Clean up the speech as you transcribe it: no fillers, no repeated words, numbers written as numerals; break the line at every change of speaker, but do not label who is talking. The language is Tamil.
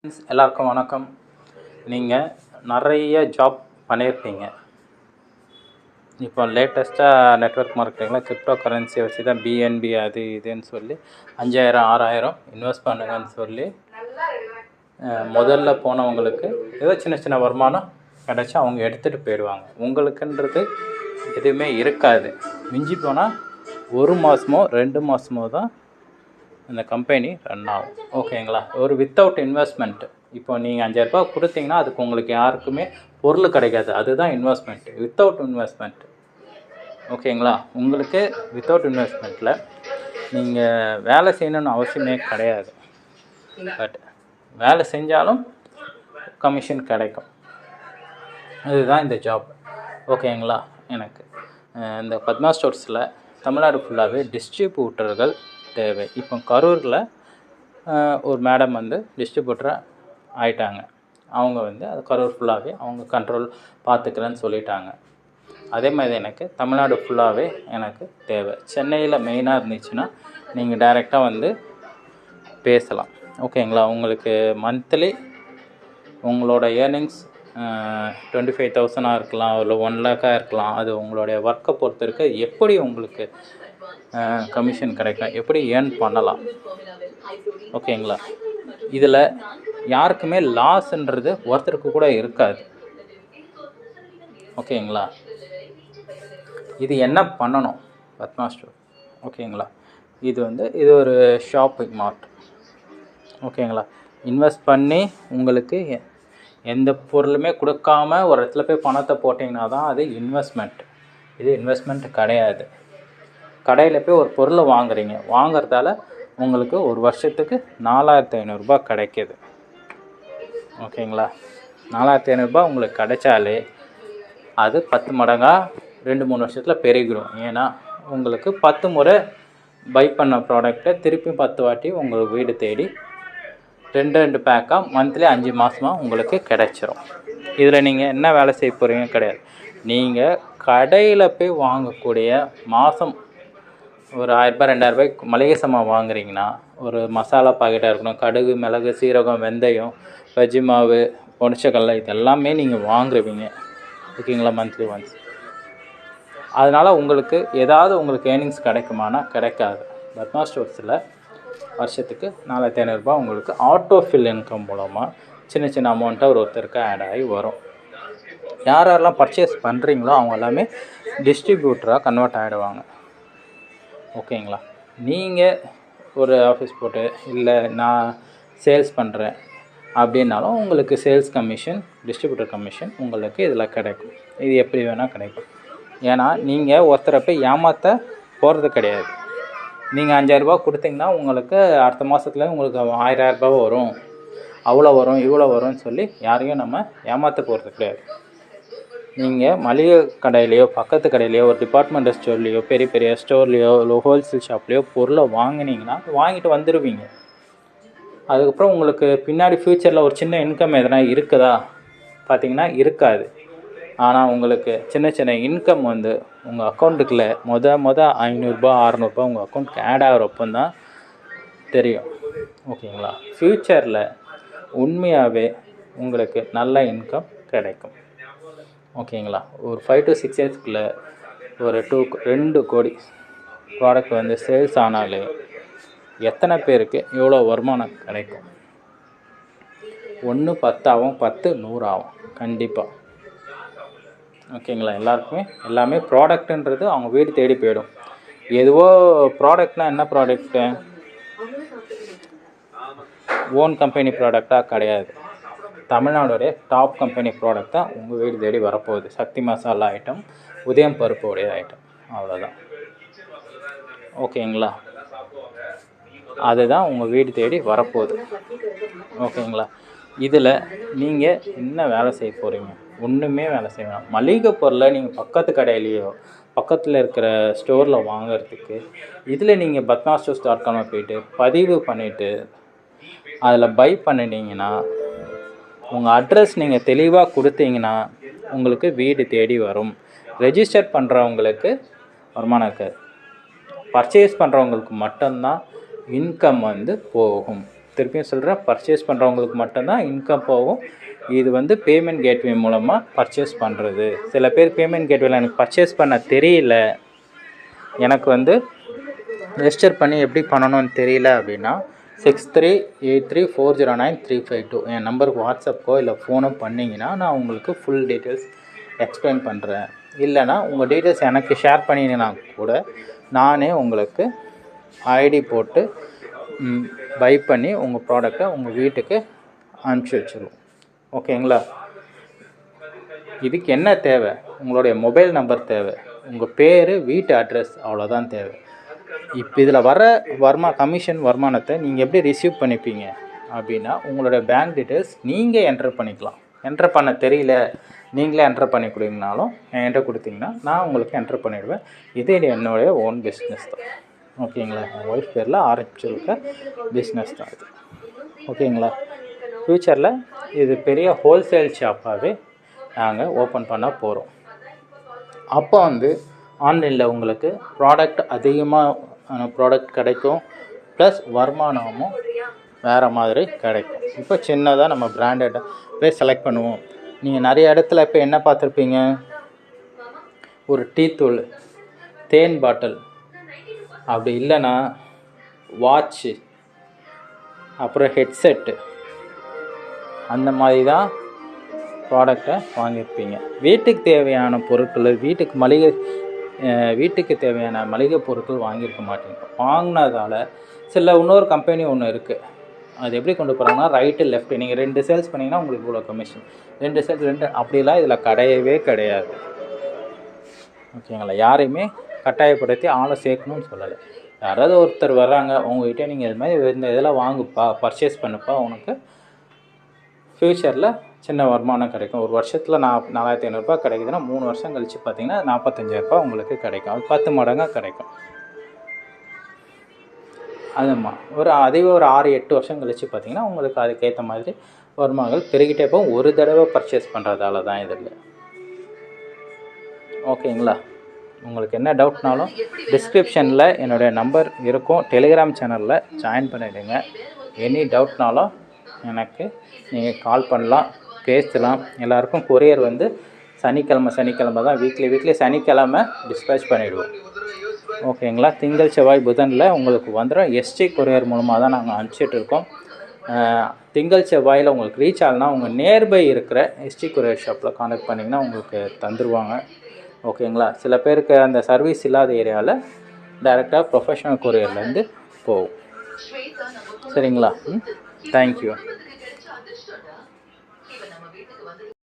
ஃப்ரெண்ட்ஸ் எல்லாருக்கும் வணக்கம். நீங்கள் நிறைய ஜாப் பண்ணியிருப்பீங்க. இப்போ லேட்டஸ்ட்டாக நெட்வொர்க் மார்க்கெட்டிங்கில் கிரிப்டோ கரன்சியை வச்சு தான் பிஎன்பி அது இதுன்னு சொல்லி 5000 6000 இன்வெஸ்ட் பண்ணுங்கன்னு சொல்லி முதல்ல போனவங்களுக்கு ஏதோ சின்ன சின்ன வருமானம் கிடச்சி அவங்க எடுத்துகிட்டு போயிடுவாங்க. உங்களுக்குன்றது எதுவுமே இருக்காது. மிஞ்சி போனால் 1 மாதமோ 2 மாதமோ தான் அந்த கம்பெனி ரன் ஆகும். ஓகேங்களா? ஒரு வித்தவுட் இன்வெஸ்ட்மெண்ட்டு. இப்போ நீங்கள் 5000 கொடுத்தீங்கன்னா அதுக்கு உங்களுக்கு யாருக்குமே பொருள் கிடைக்காது. அதுதான் இன்வெஸ்ட்மெண்ட்டு, வித்தவுட் இன்வெஸ்ட்மெண்ட். ஓகேங்களா? உங்களுக்கு வித்தவுட் இன்வெஸ்ட்மெண்ட்டில் நீங்கள் வேலை செய்யணுன்னு அவசியமே கிடையாது. பட் வேலை செஞ்சாலும் கமிஷன் கிடைக்கும். அதுதான் இந்த ஜாப். ஓகேங்களா? எனக்கு இந்த பத்மா ஸ்டோர்ஸில் தமிழ்நாடு ஃபுல்லாகவே டிஸ்ட்ரிபியூட்டர்கள் தேவை. இப்போ கரூரில் ஒரு மேடம் டிஸ்ட்ரிபியூட்டராக ஆயிட்டாங்க. அவங்க அது கரூர் ஃபுல்லாகவே அவங்க கண்ட்ரோல் பார்த்துக்கிறேன்னு சொல்லிட்டாங்க. அதே மாதிரி எனக்கு தமிழ்நாடு ஃபுல்லாகவே எனக்கு தேவை. சென்னையில் மெயினாக இருந்துச்சுன்னா நீங்கள் டைரெக்டாக பேசலாம். ஓகேங்களா? உங்களுக்கு மந்த்லி உங்களோட ஏர்னிங்ஸ் 25,000 இருக்கலாம், இல்லை 1 lakh இருக்கலாம். அது உங்களுடைய ஒர்க்கை பொறுத்து இருக்க. எப்படி உங்களுக்கு கமிஷன் கிடைக்கும், எப்படி ஏர்ன் பண்ணலாம். ஓகேங்களா? இதில் யாருக்குமே லாஸ்ன்றது ஒருத்தருக்கு கூட இருக்காது. ஓகேங்களா? இது என்ன பண்ணணும் பத்மா ஸ்டோர்? ஓகேங்களா? இது ஒரு ஷாப்பிங் மார்ட். ஓகேங்களா? இன்வெஸ்ட் பண்ணி உங்களுக்கு எந்த பொருளுமே கொடுக்காம ஒரு இடத்துல போய் பணத்தை போட்டிங்கன்னா தான் அது இன்வெஸ்ட்மெண்ட். இது இன்வெஸ்ட்மெண்ட் கிடையாது. கடையில் போய் ஒரு பொருளை வாங்குறதால உங்களுக்கு ஒரு வருஷத்துக்கு 4500 கிடைக்கிது. ஓகேங்களா? 4500 உங்களுக்கு கிடைச்சாலே அது 10 மடங்காக 2-3 வருஷத்தில் பெருகிடும். ஏன்னா உங்களுக்கு 10 முறை பை பண்ண ப்ராடக்டை திருப்பி 10 வாட்டி உங்களுக்கு வீடு தேடி 2 பேக்காக மந்த்லி 5 மாதமாக உங்களுக்கு கிடைச்சிரும். இதில் நீங்கள் என்ன வேலை செய்ய போகிறீங்க கிடையாது. நீங்கள் கடையில் போய் வாங்கக்கூடிய மாதம் ஒரு 1000 2000 மளிகை சாமான் வாங்குறீங்கன்னா ஒரு மசாலா பாக்கெட்டாக இருக்கணும். கடுகு, மிளகு, சீரகம், வெந்தயம், பஜ்ஜி மாவு, பொடிச்சக்கடலை இதெல்லாமே நீங்கள் வாங்குவீங்க. ஓகேங்களா? Monthly once. அதனால் உங்களுக்கு உங்களுக்கு ஏர்னிங்ஸ் கிடைக்குமானா கிடைக்காது. பத்மா ஸ்டோர்ஸில் வருஷத்துக்கு 4500 உங்களுக்கு ஆட்டோ ஃபில் இன்கம் மூலமாக சின்ன சின்ன அமௌண்ட்டாக ஒருத்தருக்கு ஆட் ஆகி வரும். யாரெல்லாம் பர்ச்சேஸ் பண்ணுறீங்களோ அவங்க எல்லாமே டிஸ்ட்ரிபியூட்டராக கன்வெர்ட் ஆகிடுவாங்க. ஓகேங்களா? நீங்கள் ஒரு ஆஃபீஸ் போட்டு இல்லை நான் சேல்ஸ் பண்ணுறேன் அப்படின்னாலும் உங்களுக்கு சேல்ஸ் கமிஷன், டிஸ்ட்ரிபியூட்டர் கமிஷன் உங்களுக்கு இதில் கிடைக்கும். இது எப்படி வேணால் கிடைக்கும். ஏன்னா நீங்கள் ஒருத்தரை போய் ஏமாற்ற போகிறது கிடையாது. நீங்கள் 5000 கொடுத்தீங்கன்னா உங்களுக்கு அடுத்த மாதத்துல உங்களுக்கு 1000 வரும், அவ்வளோ வரும், இவ்வளோ வரும்னு சொல்லி யாரையும் நம்ம ஏமாற்ற போகிறது கிடையாது. நீங்கள் மளிகை கடையிலையோ பக்கத்து கடையிலையோ ஒரு டிபார்ட்மெண்டல் ஸ்டோர்லேயோ பெரிய பெரிய ஸ்டோர்லேயோ இல்லை ஹோல்சேல் ஷாப்லேயோ பொருளை வாங்கினீங்கன்னா வாங்கிட்டு வந்துடுவீங்க. அதுக்கப்புறம் உங்களுக்கு பின்னாடி ஃப்யூச்சரில் ஒரு சின்ன இன்கம் எதனா இருக்குதா பார்த்தீங்கன்னா இருக்காது. ஆனால் உங்களுக்கு சின்ன சின்ன இன்கம் உங்கள் அக்கௌண்ட்டுக்குள்ள மொத 500 600 உங்கள் அக்கௌண்ட்டுக்கு ஆட் ஆகிறப்போ தான் தெரியும். ஓகேங்களா? ஃப்யூச்சரில் உண்மையாகவே உங்களுக்கு நல்ல இன்கம் கிடைக்கும். ஓகேங்களா? ஒரு 5 to 6 இயர்ஸ்க்குள்ளே ஒரு 2 கோடி ப்ராடக்ட் சேல்ஸ் ஆனாலே எத்தனை பேருக்கு எவ்வளோ வருமானம் கிடைக்கும்? 1 10 ஆகும், 10 100 ஆகும் கண்டிப்பாக. ஓகேங்களா? எல்லாமே ப்ராடக்ட்டுன்றது அவங்க வீடு தேடி போயிடும். எதுவோ ப்ராடக்ட்னால் என்ன ப்ராடக்ட்டு? ஓன் கம்பெனி ப்ராடக்டாக கிடையாது. தமிழ்நாடுடைய டாப் கம்பெனி ப்ராடக்ட் தான் உங்கள் வீடு தேடி வரப்போகுது. சக்தி மசாலா ஐட்டம், உதயம் பருப்புடைய ஐட்டம், அவ்வளோதான். ஓகேங்களா? அதுதான் உங்கள் வீடு தேடி வரப்போகுது. ஓகேங்களா? இதில் நீங்கள் என்ன வேலை செய்ய போகிறீங்க? ஒன்றுமே வேலை செய்யணும். மளிகை பொருளை நீங்கள் பக்கத்து கடையிலையோ பக்கத்தில் இருக்கிற ஸ்டோரில் வாங்கிறதுக்கு இதில் நீங்கள் பத்மாஸ்டோர்ஸ்.com போய்ட்டு பதிவு பண்ணிவிட்டு அதில் பை பண்ணிட்டீங்கன்னா உங்கள் அட்ரஸ் நீங்கள் தெளிவாக கொடுத்தீங்கன்னா உங்களுக்கு வீடு தேடி வரும். ரெஜிஸ்டர் பண்ணுறவங்களுக்கு வருமானம் இருக்காது. பர்ச்சேஸ் பண்ணுறவங்களுக்கு மட்டும்தான் இன்கம் போகும். திருப்பியும் சொல்கிறேன், பர்ச்சேஸ் பண்ணுறவங்களுக்கு மட்டும்தான் இன்கம் போகும். இது வந்து பேமெண்ட் கேட்வே மூலமாக பர்ச்சேஸ் பண்ணுறது. சில பேர் பேமெண்ட் கேட்வேல எனக்கு பர்ச்சேஸ் பண்ண தெரியல, எனக்கு வந்து ரெஜிஸ்டர் பண்ணி எப்படி பண்ணணும்னு தெரியல அப்படின்னா 6383409352 என் நம்பருக்கு வாட்ஸ்அப்போ இல்லை ஃபோனோ பண்ணிங்கன்னா நான் உங்களுக்கு ஃபுல் டீட்டெயில்ஸ் எக்ஸ்பிளைன் பண்ணுறேன். இல்லைனா உங்கள் டீட்டெயில்ஸ் எனக்கு ஷேர் பண்ணிங்கன்னா கூட நானே உங்களுக்கு ஐடி போட்டு பை பண்ணி உங்கள் ப்ராடக்டை உங்கள் வீட்டுக்கு அனுப்பிச்சி வச்சுருவோம். ஓகேங்களா? இதுக்கு என்ன தேவை? உங்களுடைய மொபைல் நம்பர் தேவை, உங்கள் பேர், வீட்டு அட்ரஸ், அவ்வளோதான் தேவை. இப்போ இதில் வர கமிஷன் வருமானத்தை நீங்கள் எப்படி ரிசீவ் பண்ணிப்பீங்க அப்படின்னா, உங்களுடைய பேங்க் டீட்டெயில்ஸ் நீங்கள் என்ட்ரு பண்ணிக்கலாம். என்ட்ரு பண்ண தெரியல, நீங்களே என்ட்ரு பண்ணி கொடுங்கனாலும் என்கிட்ட கொடுத்தீங்கன்னா நான் உங்களுக்கு என்ட்ரு பண்ணிவிடுவேன். இது என்னுடைய ஓன் பிஸ்னஸ் தான். ஓகேங்களா? என் ஒய்ஃப் பேரில் ஆரம்பிச்சிருக்க பிஸ்னஸ் தான் இது. ஓகேங்களா? ஃப்யூச்சரில் இது பெரிய ஹோல்சேல் ஷாப்பாகவே நாங்கள் ஓப்பன் பண்ண போகிறோம். அப்போ வந்து ஆன்லைனில் உங்களுக்கு ப்ராடக்ட் அதிகமாக ப்ராடக்ட் கிடைக்கும், ப்ளஸ் வருமானமும் வேறு மாதிரி கிடைக்கும். இப்போ சின்னதாக நம்ம பிராண்டட் போய் செலக்ட் பண்ணுவோம். நீங்கள் நிறைய இடத்துல இப்போ என்ன பார்த்துருப்பீங்க, ஒரு டீ தூள், தேன் பாட்டில், அப்படி இல்லைன்னா வாட்ச்சு, அப்புறம் ஹெட்செட்டு, அந்த மாதிரி தான் ப்ராடக்டை வாங்கியிருப்பீங்க. வீட்டுக்கு தேவையான பொருட்கள், வீட்டுக்கு தேவையான மளிகை பொருட்கள் வாங்கியிருக்க மாட்டீங்க. வாங்கினதால் இன்னொரு கம்பெனி ஒன்று இருக்குது, அது எப்படி கொண்டு போகிறாங்கன்னா ரைட்டு லெஃப்ட்டு, நீங்கள் 2 சேல்ஸ் பண்ணிங்கன்னா உங்களுக்கு இவ்வளோ கமிஷன், 2 சேல்ஸ் 2 அப்படிலாம் இதில் கிடையவே கிடையாது. ஓகேங்களா? யாரையுமே கட்டாயப்படுத்தி ஆளை சேர்க்கணும்னு சொல்லலை. யாராவது ஒருத்தர் வர்றாங்க உங்கள்கிட்ட, நீங்கள் இது மாதிரி இந்த இதெல்லாம் வாங்குப்பா, பர்ச்சேஸ் பண்ணுப்பா, உனக்கு ஃப்யூச்சரில் சின்ன வருமானம் கிடைக்கும். ஒரு வருஷத்தில் 4500 கிடைக்குதுன்னா 3 வருஷம் கழித்து பார்த்தீங்கன்னா 45,000 உங்களுக்கு கிடைக்கும். அது 10 மடங்காக கிடைக்கும். அதுமா அதே ஒரு 6-8 வருஷம் கழித்து பார்த்தீங்கன்னா உங்களுக்கு அதுக்கேற்ற மாதிரி வருமானங்கள் பெருகிட்டே போகும். ஒரு தடவை பர்ச்சேஸ் பண்ணுறதால தான் இதில். ஓகேங்களா? உங்களுக்கு என்ன டவுட்னாலும் டிஸ்கிரிப்ஷனில் என்னுடைய நம்பர் இருக்கும், டெலிகிராம் சேனலில் ஜாயின் பண்ணிவிடுங்க. எனி டவுட்னாலும் எனக்கு நீங்கள் கால் பண்ணலாம், பேசலாம். எல்லாருக்கும் கொரியர் வந்து சனிக்கிழமை தான், வீக்லி சனிக்கிழமை டிஸ்பேச் பண்ணிவிடுவோம். ஓகேங்களா? திங்கள் செவ்வாய் புதனில் உங்களுக்கு வந்துடும். எஸ்டி கொரியர் மூலமாக தான் நாங்கள் அனுப்பிச்சிட்ருக்கோம். திங்கள் செவ்வாயில் உங்களுக்கு ரீச் ஆகலைன்னா உங்கள் நியர்பை இருக்கிற எஸ்டி கொரியர் ஷாப்பில் கான்டாக்ட் பண்ணிங்கன்னா உங்களுக்கு தந்துடுவாங்க. ஓகேங்களா? சில பேருக்கு அந்த சர்வீஸ் இல்லாத ஏரியாவில் டைரெக்டாக ப்ரொஃபஷனல் கொரியர்லேருந்து போகும். சரிங்களா? தேங்க்யூ.